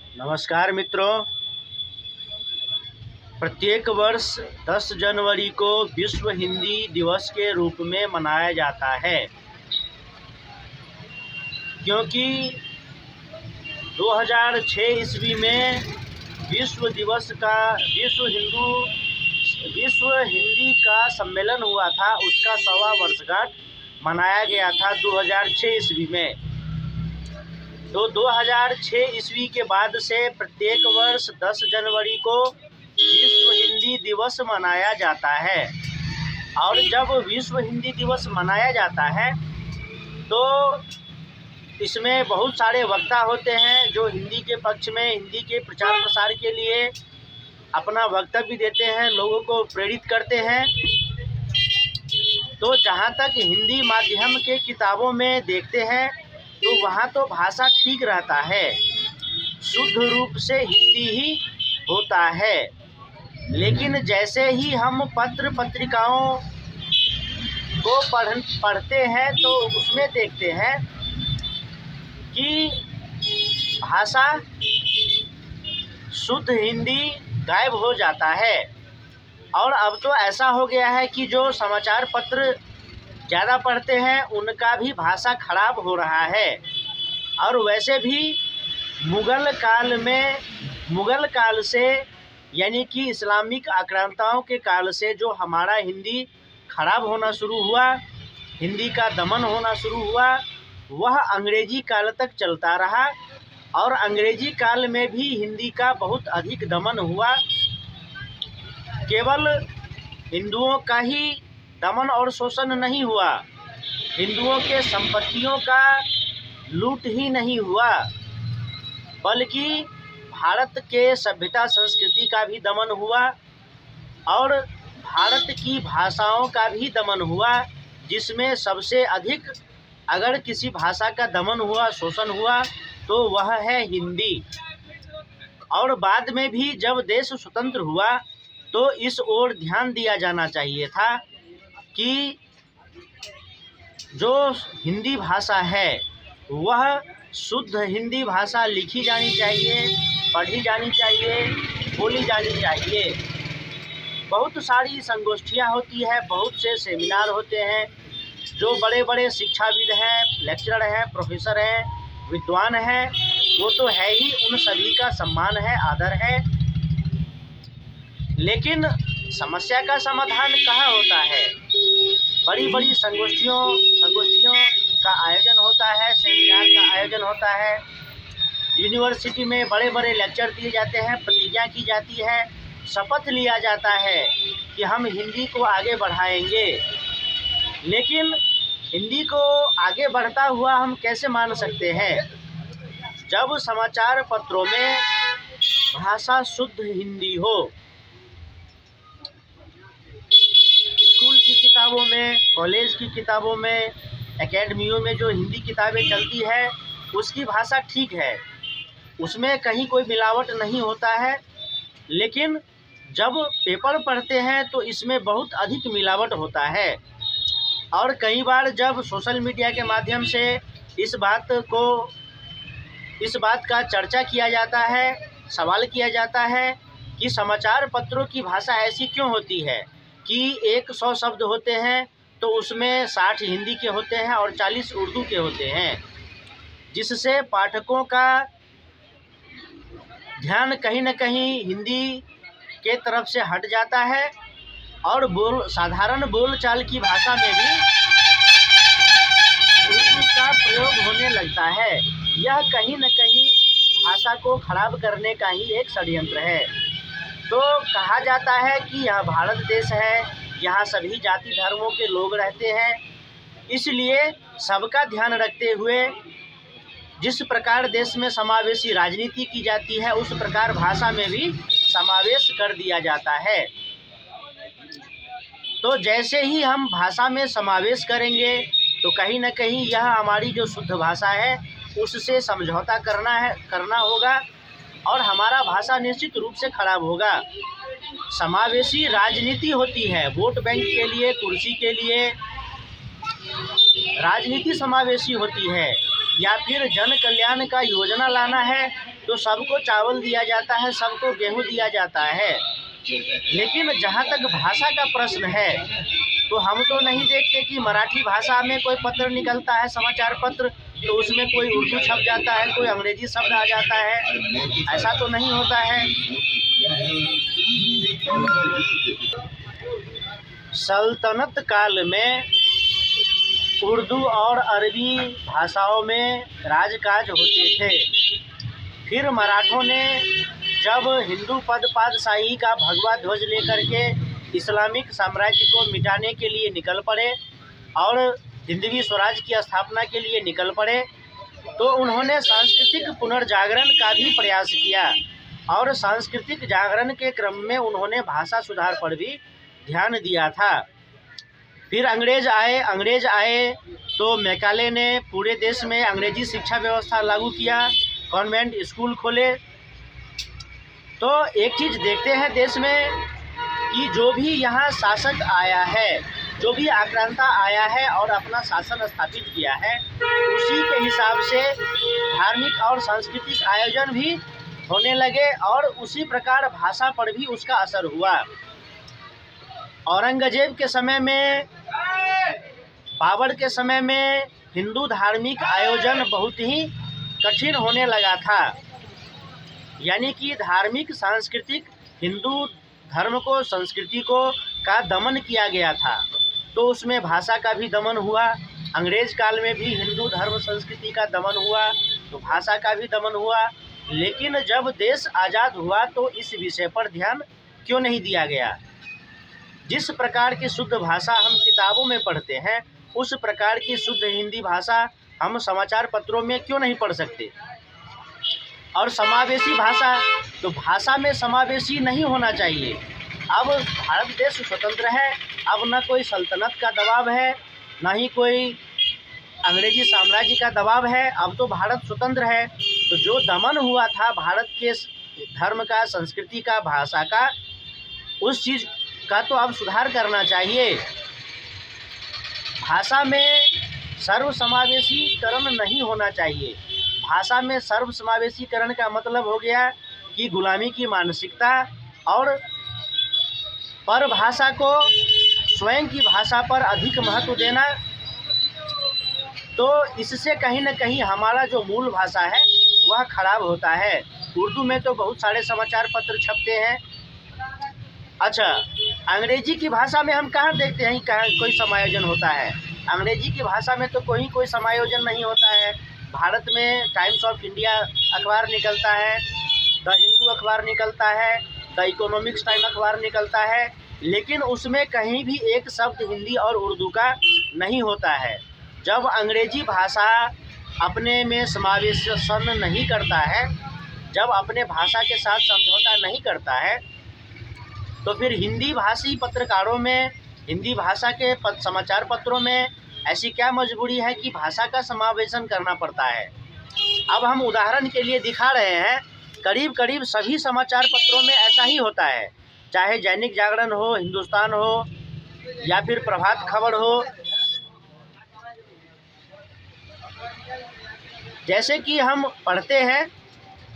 नमस्कार मित्रों। प्रत्येक वर्ष 10 जनवरी को विश्व हिंदी दिवस के रूप में मनाया जाता है, क्योंकि 2006 ईस्वी में विश्व हिंदी का सम्मेलन हुआ था। उसका 100वां वर्षगांठ मनाया गया था 2006 ईस्वी में। तो 2006 ईस्वी के बाद से प्रत्येक वर्ष 10 जनवरी को विश्व हिंदी दिवस मनाया जाता है। और जब विश्व हिंदी दिवस मनाया जाता है तो इसमें बहुत सारे वक्ता होते हैं जो हिंदी के पक्ष में, हिंदी के प्रचार प्रसार के लिए अपना वक्तव्य देते हैं, लोगों को प्रेरित करते हैं। तो जहाँ तक हिंदी माध्यम के किताबों में देखते हैं तो वहाँ तो भाषा ठीक रहता है, शुद्ध रूप से हिंदी ही होता है। लेकिन जैसे ही हम पत्र पत्रिकाओं को पढ़ते हैं तो उसमें देखते हैं कि भाषा शुद्ध हिंदी गायब हो जाता है। और अब तो ऐसा हो गया है कि जो समाचार पत्र ज़्यादा पढ़ते हैं उनका भी भाषा खराब हो रहा है। और वैसे भी मुग़ल काल से, यानी कि इस्लामिक आक्रांताओं के काल से जो हमारा हिंदी खराब होना शुरू हुआ, हिंदी का दमन होना शुरू हुआ, वह अंग्रेजी काल तक चलता रहा। और अंग्रेजी काल में भी हिंदी का बहुत अधिक दमन हुआ। केवल हिंदुओं का ही दमन और शोषण नहीं हुआ, हिंदुओं के संपत्तियों का लूट ही नहीं हुआ, बल्कि भारत के सभ्यता संस्कृति का भी दमन हुआ और भारत की भाषाओं का भी दमन हुआ। जिसमें सबसे अधिक अगर किसी भाषा का दमन हुआ, शोषण हुआ, तो वह है हिंदी। और बाद में भी जब देश स्वतंत्र हुआ तो इस ओर ध्यान दिया जाना चाहिए था कि जो हिंदी भाषा है वह शुद्ध हिंदी भाषा लिखी जानी चाहिए, पढ़ी जानी चाहिए, बोली जानी चाहिए। बहुत सारी संगोष्ठियाँ होती है, बहुत से सेमिनार होते हैं। जो बड़े बड़े शिक्षाविद हैं, लेक्चरर हैं, प्रोफेसर हैं, विद्वान हैं, वो तो है ही, उन सभी का सम्मान है, आदर है। लेकिन समस्या का समाधान कहाँ होता है? बड़ी बड़ी संगोष्ठियों का आयोजन होता है, सेमिनार का आयोजन होता है, यूनिवर्सिटी में बड़े बड़े लेक्चर दिए जाते हैं, प्रतिज्ञा की जाती है, शपथ लिया जाता है कि हम हिंदी को आगे बढ़ाएंगे। लेकिन हिंदी को आगे बढ़ता हुआ हम कैसे मान सकते हैं जब समाचार पत्रों में भाषा शुद्ध हिंदी हो? स्कूल की किताबों में, कॉलेज की किताबों में, एकेडमियों में जो हिंदी किताबें चलती है उसकी भाषा ठीक है, उसमें कहीं कोई मिलावट नहीं होता है। लेकिन जब पेपर पढ़ते हैं तो इसमें बहुत अधिक मिलावट होता है। और कई बार जब सोशल मीडिया के माध्यम से इस बात का चर्चा किया जाता है, सवाल किया जाता है कि समाचार पत्रों की भाषा ऐसी क्यों होती है कि 100 शब्द होते हैं तो उसमें 60 हिंदी के होते हैं और 40 उर्दू के होते हैं, जिससे पाठकों का ध्यान कहीं न कहीं हिंदी के तरफ से हट जाता है और साधारण बोलचाल की भाषा में भी उर्दू का प्रयोग होने लगता है। यह कहीं न कहीं भाषा को खराब करने का ही एक षड्यंत्र है। तो कहा जाता है कि यह भारत देश है, यहाँ सभी जाति धर्मों के लोग रहते हैं, इसलिए सबका ध्यान रखते हुए जिस प्रकार देश में समावेशी राजनीति की जाती है उस प्रकार भाषा में भी समावेश कर दिया जाता है। तो जैसे ही हम भाषा में समावेश करेंगे तो कहीं न कहीं यह हमारी जो शुद्ध भाषा है उससे समझौता करना होगा और हमारा भाषा निश्चित रूप से खराब होगा। समावेशी राजनीति होती है, वोट बैंक के लिए, कुर्सी के लिए राजनीति समावेशी होती है, या फिर जन कल्याण का योजना लाना है तो सबको चावल दिया जाता है, सबको गेहूं दिया जाता है। लेकिन जहाँ तक भाषा का प्रश्न है तो हम तो नहीं देखते कि मराठी भाषा में कोई पत्र निकलता है, समाचार पत्र, तो उसमें कोई उर्दू छप जाता है, कोई अंग्रेजी शब्द आ जाता है। ऐसा तो नहीं होता है। सल्तनत काल में उर्दू और अरबी भाषाओं में राजकाज होते थे। फिर मराठों ने जब हिंदू पद पातशाही का भगवा ध्वज लेकर के इस्लामिक साम्राज्य को मिटाने के लिए निकल पड़े और हिंदवी स्वराज की स्थापना के लिए निकल पड़े, तो उन्होंने सांस्कृतिक पुनर्जागरण का भी प्रयास किया और सांस्कृतिक जागरण के क्रम में उन्होंने भाषा सुधार पर भी ध्यान दिया था। फिर अंग्रेज आए तो मैकाले ने पूरे देश में अंग्रेजी शिक्षा व्यवस्था लागू किया, कॉन्वेंट स्कूल खोले। तो एक चीज़ देखते हैं देश में कि जो भी यहाँ शासक आया है, जो भी आक्रांता आया है और अपना शासन स्थापित किया है, उसी के हिसाब से धार्मिक और सांस्कृतिक आयोजन भी होने लगे और उसी प्रकार भाषा पर भी उसका असर हुआ। औरंगजेब के समय में, बाबर के समय में हिंदू धार्मिक आयोजन बहुत ही कठिन होने लगा था। यानी कि धार्मिक सांस्कृतिक हिंदू धर्म को, संस्कृति को का दमन किया गया था, तो उसमें भाषा का भी दमन हुआ। अंग्रेज काल में भी हिंदू धर्म संस्कृति का दमन हुआ, तो भाषा का भी दमन हुआ। लेकिन जब देश आज़ाद हुआ तो इस विषय पर ध्यान क्यों नहीं दिया गया? जिस प्रकार की शुद्ध भाषा हम किताबों में पढ़ते हैं, उस प्रकार की शुद्ध हिंदी भाषा हम समाचार पत्रों में क्यों नहीं पढ़ सकते? और समावेशी भाषा, तो भाषा में समावेशी नहीं होना चाहिए। अब भारत देश स्वतंत्र है, अब न कोई सल्तनत का दबाव है, न ही कोई अंग्रेजी साम्राज्य का दबाव है। अब तो भारत स्वतंत्र है। तो जो दमन हुआ था भारत के धर्म का, संस्कृति का, भाषा का, उस चीज़ का तो अब सुधार करना चाहिए। भाषा में सर्वसमावेशीकरण नहीं होना चाहिए। भाषा में सर्वसमावेशीकरण का मतलब हो गया कि गुलामी की मानसिकता और परभाषा को स्वयं की भाषा पर अधिक महत्व देना। तो इससे कहीं न कहीं हमारा जो मूल भाषा है वह खराब होता है। उर्दू में तो बहुत सारे समाचार पत्र छपते हैं। अच्छा, अंग्रेजी की भाषा में हम कहाँ देखते हैं कहाँ कोई समायोजन होता है? अंग्रेजी की भाषा में तो कोई समायोजन नहीं होता है। भारत में टाइम्स ऑफ इंडिया अखबार निकलता है, द हिंदू अखबार निकलता है, द इकोनॉमिक्स टाइम अखबार निकलता है, लेकिन उसमें कहीं भी एक शब्द हिंदी और उर्दू का नहीं होता है। जब अंग्रेजी भाषा अपने में समावेशन नहीं करता है, जब अपने भाषा के साथ समझौता नहीं करता है, तो फिर हिंदी भाषी पत्रकारों में, हिंदी भाषा के समाचार पत्रों में ऐसी क्या मजबूरी है कि भाषा का समावेशन करना पड़ता है? अब हम उदाहरण के लिए दिखा रहे हैं, करीब करीब सभी समाचार पत्रों में ऐसा ही होता है, चाहे दैनिक जागरण हो, हिंदुस्तान हो या फिर प्रभात खबर हो। जैसे कि हम पढ़ते हैं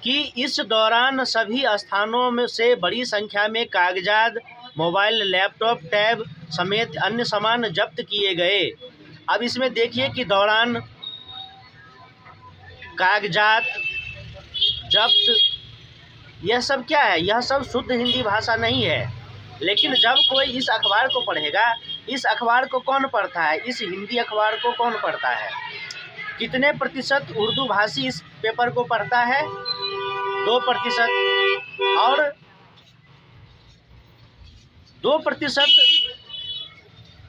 कि इस दौरान सभी स्थानों में से बड़ी संख्या में कागजात, मोबाइल, लैपटॉप, टैब समेत अन्य सामान जब्त किए गए। अब इसमें देखिए कि दौरान, कागजात जब्त, यह सब क्या है? यह सब शुद्ध हिंदी भाषा नहीं है। लेकिन जब कोई इस अखबार को पढ़ेगा, इस अखबार को कौन पढ़ता है? इस हिंदी अखबार को कौन पढ़ता है? कितने प्रतिशत उर्दू भाषी इस पेपर को पढ़ता है? 2%। और 2%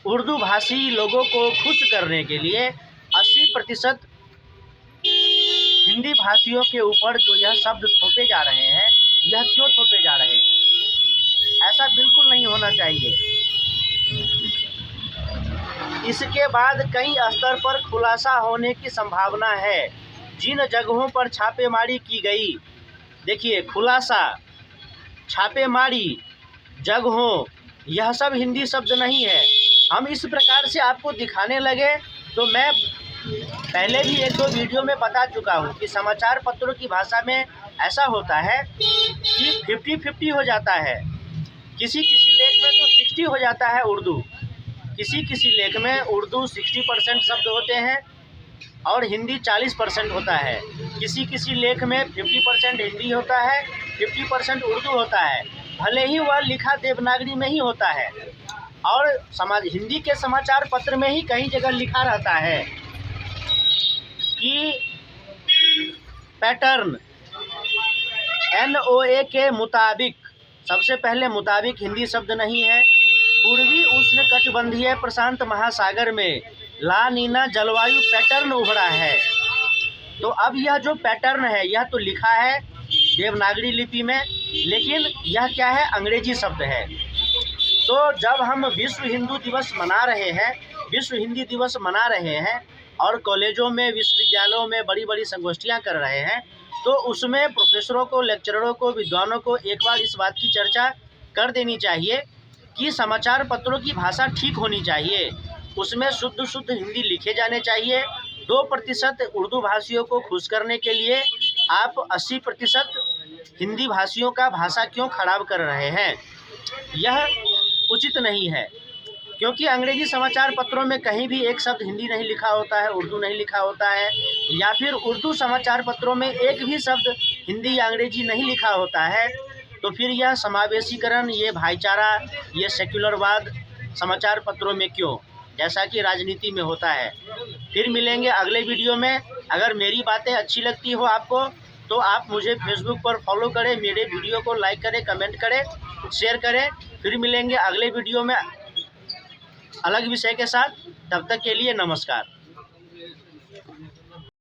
उर्दू भाषी लोगों को खुश करने के लिए 80% हिंदी भाषियों के ऊपर जो यह शब्द थोपे जा रहे हैं, यह क्यों थोपे जा रहे हैं? ऐसा बिल्कुल नहीं होना चाहिए। इसके बाद कई स्तर पर खुलासा होने की संभावना है। जिन जगहों पर छापेमारी की गई, देखिए, खुलासा, छापेमारी, जगहों, यह सब हिंदी शब्द नहीं है। हम इस प्रकार से आपको दिखाने लगे तो मैं पहले भी 1-2 वीडियो में बता चुका हूँ कि समाचार पत्रों की भाषा में ऐसा होता है कि 50-50 हो जाता है। किसी किसी लेख में तो 60 हो जाता है उर्दू, किसी किसी लेख में उर्दू 60% शब्द होते हैं और हिंदी 40% होता है। किसी किसी लेख में 50% हिंदी होता है, 50% उर्दू होता है, भले ही वह लिखा देवनागरी में ही होता है। और हिंदी के समाचार पत्र में ही कई जगह लिखा रहता है कि पैटर्न NOA के मुताबिक, सबसे पहले मुताबिक हिंदी शब्द नहीं है। पूर्वी उष्णकटिबंधीय प्रशांत महासागर में ला नीना जलवायु पैटर्न उभरा है। तो अब यह जो पैटर्न है यह तो लिखा है देवनागरी लिपि में, लेकिन यह क्या है, अंग्रेजी शब्द है। तो जब हम विश्व हिंदू दिवस मना रहे हैं, विश्व हिंदी दिवस मना रहे हैं और कॉलेजों में, विश्वविद्यालयों में बड़ी बड़ी संगोष्ठियां कर रहे हैं, तो उसमें प्रोफेसरों को, लेक्चररों को, विद्वानों को एक बार इस बात की चर्चा कर देनी चाहिए कि समाचार पत्रों की भाषा ठीक होनी चाहिए, उसमें शुद्ध शुद्ध हिंदी लिखे जाने चाहिए। 2% उर्दू भाषियों को खुश करने के लिए आप 80% हिंदी भाषियों का भाषा क्यों खराब कर रहे हैं? यह उचित नहीं है, क्योंकि अंग्रेजी समाचार पत्रों में कहीं भी एक शब्द हिंदी नहीं लिखा होता है, उर्दू नहीं लिखा होता है, या फिर उर्दू समाचार पत्रों में एक भी शब्द हिंदी या अंग्रेजी नहीं लिखा होता है। तो फिर यह समावेशीकरण, ये भाईचारा, ये सेक्युलरवाद समाचार पत्रों में क्यों, जैसा कि राजनीति में होता है। फिर मिलेंगे अगले वीडियो में। अगर मेरी बातें अच्छी लगती हो आपको तो आप मुझे फेसबुक पर फॉलो करें, मेरे वीडियो को लाइक करें, कमेंट करें, शेयर करें। फिर मिलेंगे अगले वीडियो में अलग विषय के साथ। तब तक के लिए नमस्कार।